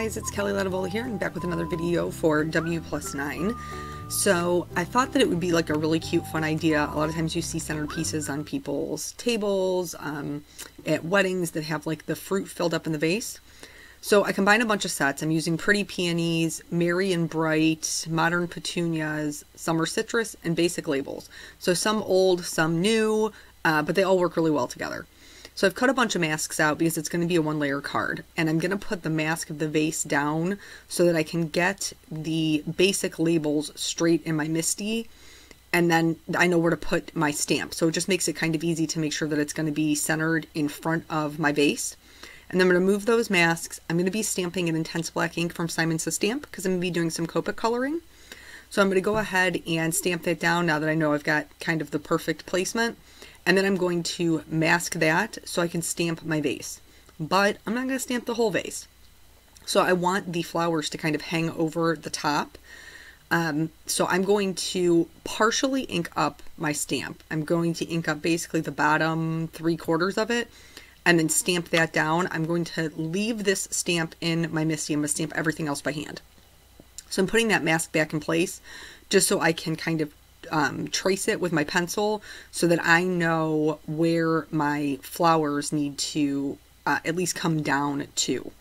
guys, it's Kelly Lativola here and back with another video for W+9. So I thought that it would be like a really cute, fun idea. A lot of times you see centerpieces on people's tables, at weddings that have like the fruit filled up in the vase. So I combined a bunch of sets. I'm using Pretty Peonies, Merry and Bright, Modern Petunias, Summer Citrus, and Basic Labels. So some old, some new, but they all work really well together. So I've cut a bunch of masks out because it's going to be a one-layer card, and I'm going to put the mask of the vase down so that I can get the basic labels straight in my MISTI, and then I know where to put my stamp. So it just makes it kind of easy to make sure that it's going to be centered in front of my vase. And then I'm going to move those masks. I'm going to be stamping in Intense Black ink from Simon Says Stamp because I'm going to be doing some Copic coloring. So I'm going to go ahead and stamp that down now that I know I've got kind of the perfect placement. And then I'm going to mask that so I can stamp my vase. But I'm not going to stamp the whole vase. So I want the flowers to kind of hang over the top. So I'm going to partially ink up my stamp. I'm going to ink up basically the bottom 3/4 of it and then stamp that down. I'm going to leave this stamp in my MISTI. I'm going to stamp everything else by hand. So I'm putting that mask back in place just so I can kind of trace it with my pencil so that I know where my flowers need to at least come down to.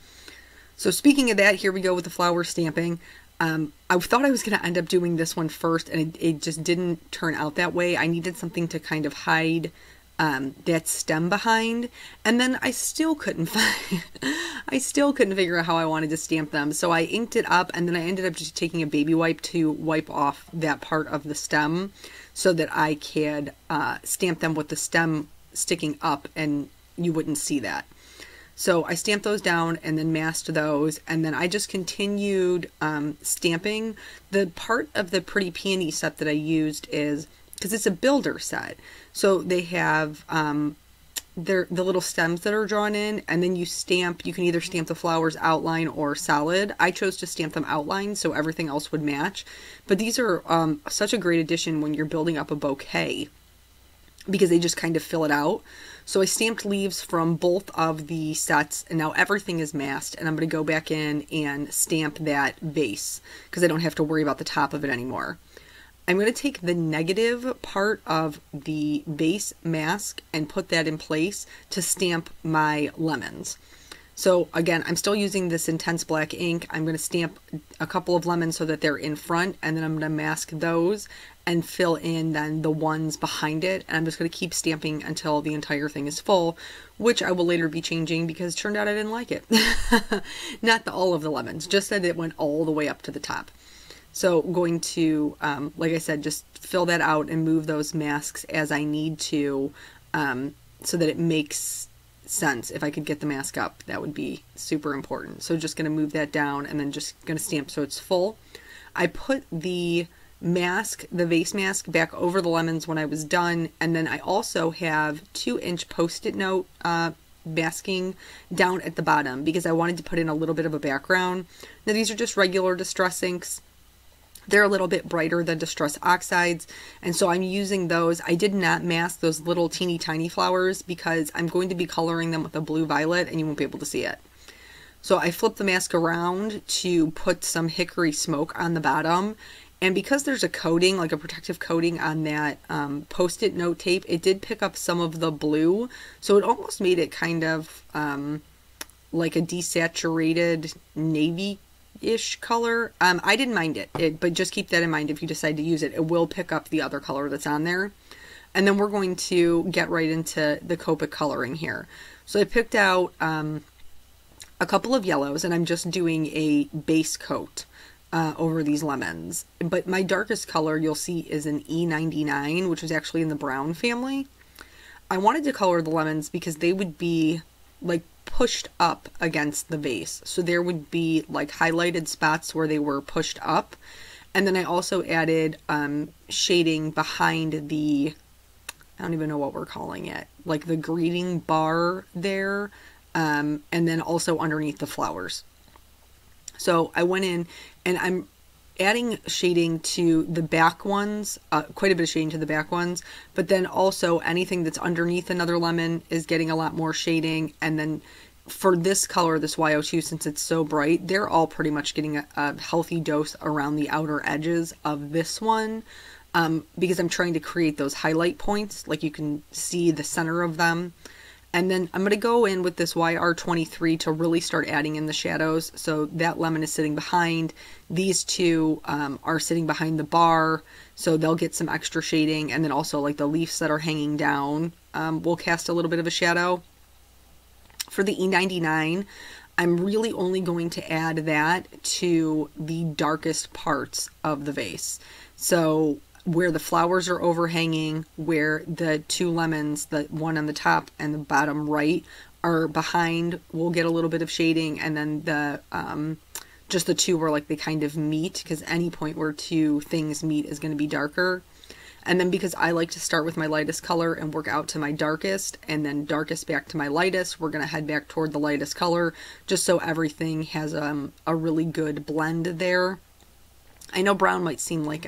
So speaking of that, here we go with the flower stamping. I thought I was going to end up doing this one first, and it just didn't turn out that way. I needed something to kind of hide that stem behind, and then I still couldn't figure out how I wanted to stamp them. So I inked it up, and then I ended up just taking a baby wipe to wipe off that part of the stem so that I could stamp them with the stem sticking up and you wouldn't see that. So I stamped those down and then masked those, and then I just continued stamping. The part of the Pretty Peony set that I used is, because it's a builder set, so they have the little stems that are drawn in, and then you can either stamp the flowers outline or solid. I chose to stamp them outline so everything else would match, but these are such a great addition when you're building up a bouquet because they just kind of fill it out. So I stamped leaves from both of the sets, and now everything is masked, and I'm going to go back in and stamp that base because I don't have to worry about the top of it anymore. I'm going to take the negative part of the base mask and put that in place to stamp my lemons. So again, I'm still using this Intense Black ink. I'm going to stamp a couple of lemons so that they're in front, and then I'm going to mask those and fill in then the ones behind it. And I'm just going to keep stamping until the entire thing is full, which I will later be changing because it turned out I didn't like it. Not all of the lemons, just that it went all the way up to the top. So I'm going to, like I said, just fill that out and move those masks as I need to, so that it makes sense. If I could get the mask up, that would be super important. So just going to move that down and then just going to stamp so it's full. I put the mask, the vase mask, back over the lemons when I was done, and then I also have 2-inch Post-it note masking down at the bottom because I wanted to put in a little bit of a background. Now these are just regular Distress inks. They're a little bit brighter than Distress Oxides, and so I'm using those. I did not mask those little teeny tiny flowers because I'm going to be coloring them with a blue violet and you won't be able to see it. So I flipped the mask around to put some hickory smoke on the bottom, and because there's a coating, like a protective coating on that Post-it note tape, it did pick up some of the blue, so it almost made it kind of like a desaturated navy-ish color. I didn't mind it, but just keep that in mind if you decide to use it. It will pick up the other color that's on there. And then we're going to get right into the Copic coloring here. So I picked out a couple of yellows, and I'm just doing a base coat over these lemons. But my darkest color you'll see is an E99, which is actually in the brown family. I wanted to color the lemons because they would be like pushed up against the vase, so there would be like highlighted spots where they were pushed up. And then I also added shading behind the, I don't even know what we're calling it, like the greeting bar there, and then also underneath the flowers. So I went in and I'm adding shading to the back ones, quite a bit of shading to the back ones, but then also anything that's underneath another lemon is getting a lot more shading, and then for this color, this YO2, since it's so bright, they're all pretty much getting a healthy dose around the outer edges of this one, because I'm trying to create those highlight points, like you can see the center of them. And then I'm going to go in with this YR23 to really start adding in the shadows. So that lemon is sitting behind. These two are sitting behind the bar, so they'll get some extra shading. And then also like the leaves that are hanging down will cast a little bit of a shadow. For the E99, I'm really only going to add that to the darkest parts of the vase. So where the flowers are overhanging, where the two lemons, the one on the top and the bottom right, are behind, we'll get a little bit of shading. And then the just the two where like they kind of meet, because any point where two things meet is going to be darker. And then because I like to start with my lightest color and work out to my darkest, and then darkest back to my lightest, we're going to head back toward the lightest color, just so everything has a really good blend there. I know brown might seem like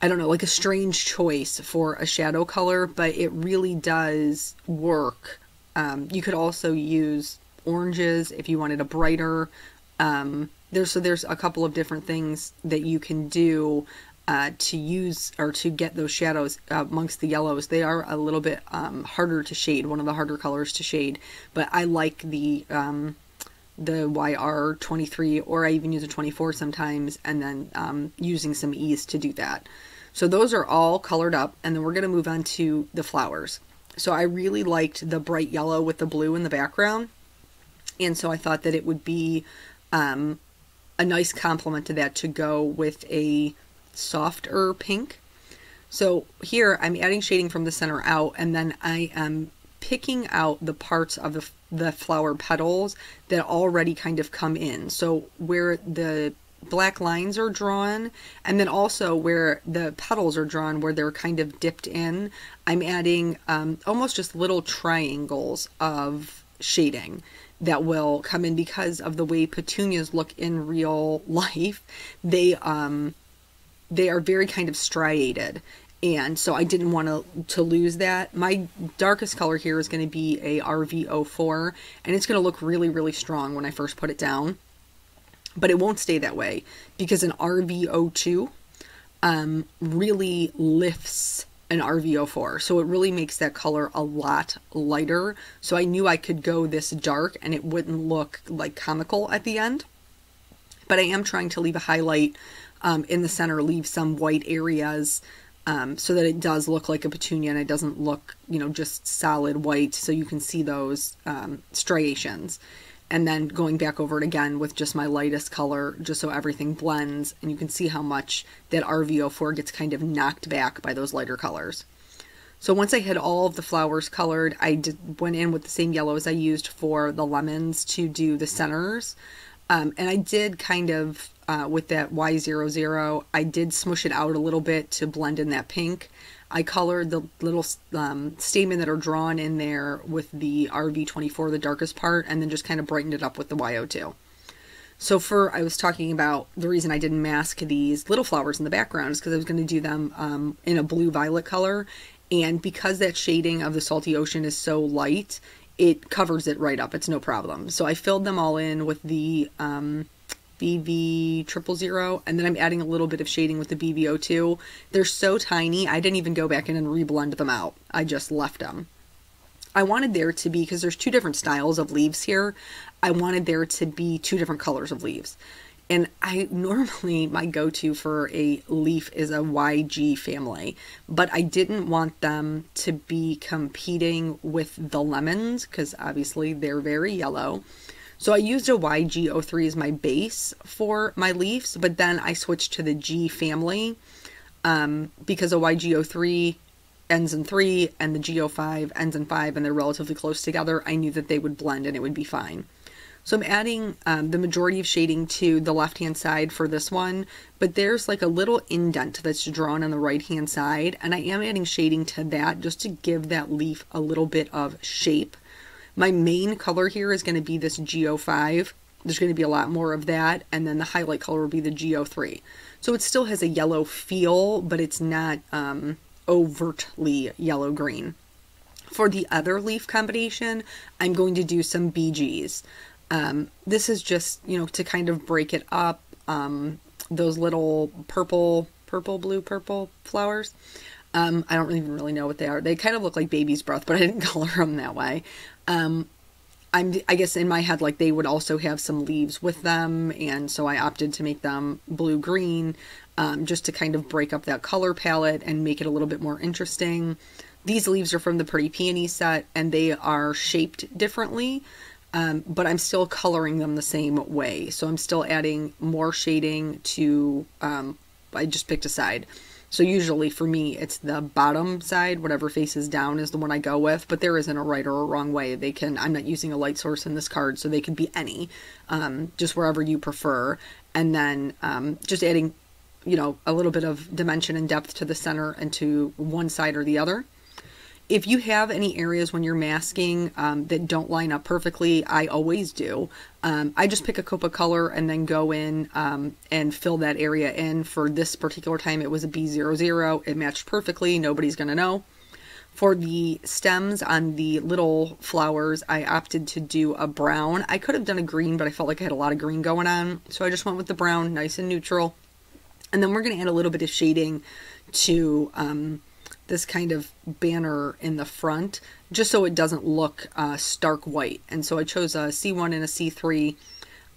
I don't know, like a strange choice for a shadow color, but it really does work. You could also use oranges if you wanted a brighter. There's a couple of different things that you can do to use or to get those shadows amongst the yellows. They are a little bit harder to shade, one of the harder colors to shade, but I like the YR23, or I even use a 24 sometimes, and then using some ease to do that. So those are all colored up, and then we're going to move on to the flowers. So I really liked the bright yellow with the blue in the background, and so I thought that it would be a nice complement to that to go with a softer pink. So here I'm adding shading from the center out, and then I am picking out the parts of the flower petals that already kind of come in. So where the black lines are drawn, and then also where the petals are drawn, where they're kind of dipped in, I'm adding almost just little triangles of shading that will come in. Because of the way petunias look in real life, they are very kind of striated, and so I didn't want to lose that. My darkest color here is going to be a RV04, and it's going to look really, really strong when I first put it down. But it won't stay that way, because an RV02 really lifts an RV04. So it really makes that color a lot lighter. So I knew I could go this dark and it wouldn't look like comical at the end. But I am trying to leave a highlight in the center, leave some white areas so that it does look like a petunia and it doesn't look, just solid white. So you can see those striations. And then going back over it again with just my lightest color, just so everything blends, and you can see how much that RV04 gets kind of knocked back by those lighter colors. So once I had all of the flowers colored, I went in with the same yellow as I used for the lemons to do the centers. And I did kind of, with that Y00, I did smush it out a little bit to blend in that pink. I colored the little stamen that are drawn in there with the RV24, the darkest part, and then just kind of brightened it up with the YO2. So I was talking about the reason I didn't mask these little flowers in the background is because I was going to do them in a blue-violet color. And because that shading of the salty ocean is so light, it covers it right up. It's no problem. So I filled them all in with the BV000, and then I'm adding a little bit of shading with the BV02. They're so tiny, I didn't even go back in and reblend them out. I just left them. I wanted there to be, because there's two different styles of leaves here, I wanted there to be two different colors of leaves. And normally my go-to for a leaf is a YG family, but I didn't want them to be competing with the lemons, because obviously they're very yellow. So I used a YG03 as my base for my leaves, but then I switched to the G family because a YG03 ends in 3 and the G05 ends in 5, and they're relatively close together. I knew that they would blend and it would be fine. So I'm adding the majority of shading to the left-hand side for this one, but there's like a little indent that's drawn on the right-hand side, and I am adding shading to that just to give that leaf a little bit of shape. My main color here is going to be this G05. There's going to be a lot more of that, and then the highlight color will be the G03. So it still has a yellow feel, but it's not overtly yellow-green. For the other leaf combination, I'm going to do some BGs. This is just, you know, to kind of break it up. Those little purple flowers. I don't even really know what they are. They kind of look like baby's breath, but I didn't color them that way. I guess in my head, like, they would also have some leaves with them, and so I opted to make them blue-green, just to kind of break up that color palette and make it a little bit more interesting. These leaves are from the Pretty Peony set, and they are shaped differently, but I'm still coloring them the same way. So I'm still adding more shading to, I just picked a side. So usually for me, it's the bottom side, whatever faces down is the one I go with, but there isn't a right or a wrong way. I'm not using a light source in this card, so they could be any, just wherever you prefer. And then just adding, you know, a little bit of dimension and depth to the center and to one side or the other. If you have any areas when you're masking that don't line up perfectly, I always do. I just pick a cope of color and then go in and fill that area in. For this particular time, it was a B00. It matched perfectly. Nobody's going to know. For the stems on the little flowers, I opted to do a brown. I could have done a green, but I felt like I had a lot of green going on. So I just went with the brown, nice and neutral. And then we're going to add a little bit of shading to this kind of banner in the front, just so it doesn't look stark white. And so I chose a C1 and a C3.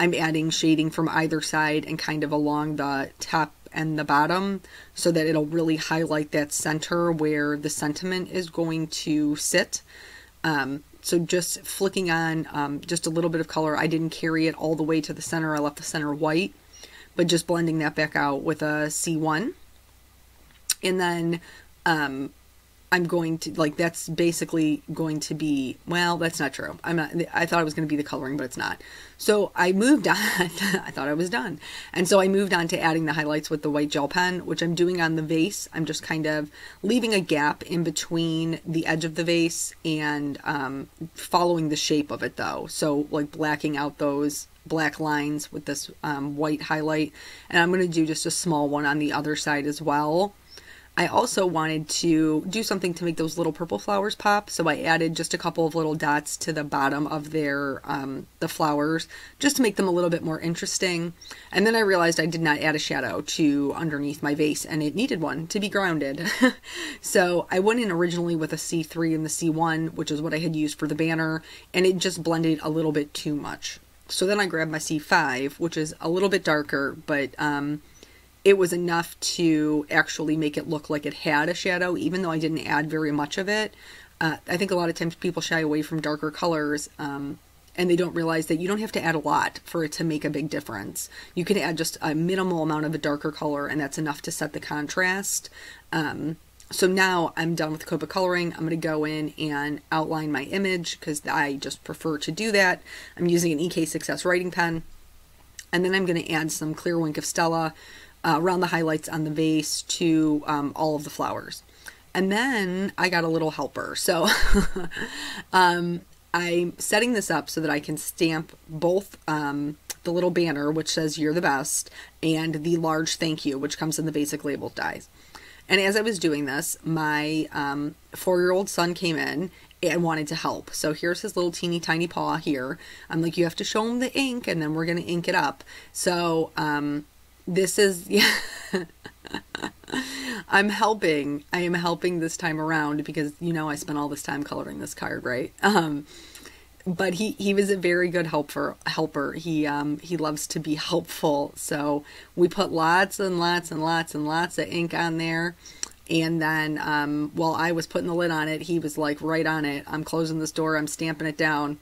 I'm adding shading from either side and kind of along the top and the bottom, so that it'll really highlight that center where the sentiment is going to sit. So just flicking on just a little bit of color. I didn't carry it all the way to the center. I left the center white, but just blending that back out with a C1. And then I'm going to, like, that's basically going to be, well, that's not true. I thought it was going to be the coloring, but it's not. So I moved on. I thought I was done. And so I moved on to adding the highlights with the white gel pen, which I'm doing on the vase. I'm just kind of leaving a gap in between the edge of the vase and following the shape of it, though. So, like, blacking out those black lines with this white highlight. And I'm going to do just a small one on the other side as well. I also wanted to do something to make those little purple flowers pop, so I added just a couple of little dots to the bottom of their the flowers, just to make them a little bit more interesting. And then I realized I did not add a shadow to underneath my vase, and it needed one to be grounded. So I went in originally with a C3 and the C1, which is what I had used for the banner, and it just blended a little bit too much. So then I grabbed my C5, which is a little bit darker, but it was enough to actually make it look like it had a shadow, even though I didn't add very much of it. I think a lot of times people shy away from darker colors, and they don't realize that you don't have to add a lot for it to make a big difference. You can add just a minimal amount of a darker color, and that's enough to set the contrast. So now I'm done with the Copa coloring. I'm going to go in and outline my image, because I just prefer to do that. I'm using an EK Success writing pen. And then I'm going to add some Clear Wink of Stella around the highlights on the vase to all of the flowers. And then I got a little helper. So I'm setting this up so that I can stamp both the little banner, which says "You're the best," and the large "Thank you," which comes in the basic label dies. And as I was doing this, my 4-year-old son came in and wanted to help. So here's his little teeny tiny paw here. I'm like, you have to show him the ink, and then we're going to ink it up. So this is, yeah, I am helping this time around, because, you know, I spent all this time coloring this card, right? But he was a very good helper. He loves to be helpful. So we put lots and lots and lots and lots of ink on there. And then while I was putting the lid on it, he was like right on it. I'm closing this door. I'm stamping it down.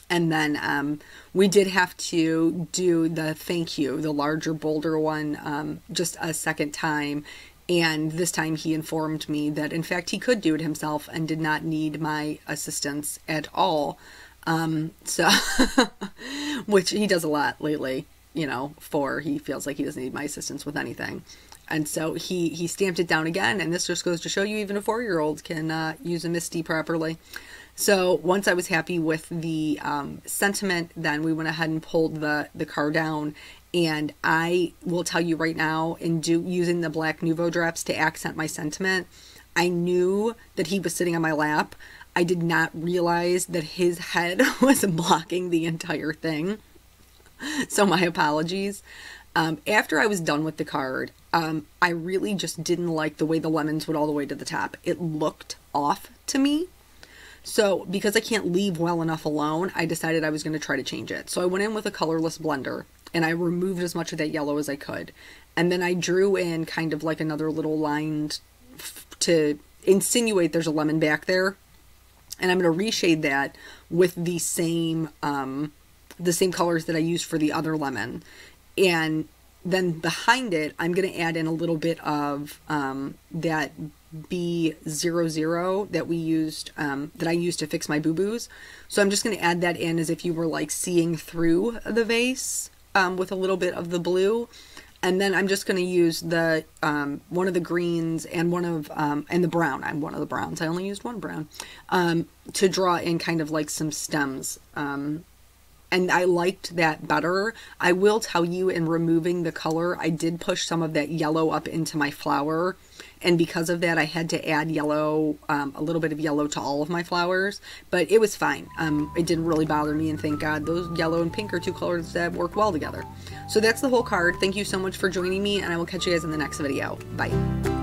And then we did have to do the "Thank you," the larger, bolder one, just a second time. And this time he informed me that, in fact, he could do it himself and did not need my assistance at all. So, which he does a lot lately, you know, he feels like he doesn't need my assistance with anything. And so he stamped it down again. And this just goes to show you even a 4-year-old can use a MISTI properly. So once I was happy with the sentiment, then we went ahead and pulled the card down. And I will tell you right now, using the black Nuvo drops to accent my sentiment, I knew that he was sitting on my lap. I did not realize that his head was blocking the entire thing. So my apologies. After I was done with the card, I really just didn't like the way the lemons went all the way to the top. It looked off to me. So because I can't leave well enough alone, I decided I was going to try to change it. So I went in with a colorless blender and I removed as much of that yellow as I could. And then I drew in kind of like another little line to insinuate there's a lemon back there. And I'm going to reshade that with the same colors that I used for the other lemon. And then behind it, I'm going to add in a little bit of that B00 that we used, that I used to fix my boo-boos. So I'm just going to add that in as if you were like seeing through the vase with a little bit of the blue. And then I'm just going to use the one of the greens and one of and the brown. I'm one of the browns. I only used one brown to draw in kind of like some stems. And I liked that better. I will tell you, in removing the color, I did push some of that yellow up into my flower. And because of that, I had to add yellow, a little bit of yellow to all of my flowers. But it was fine. It didn't really bother me. And thank God, those yellow and pink are two colors that work well together. So that's the whole card. Thank you so much for joining me. And I will catch you guys in the next video. Bye.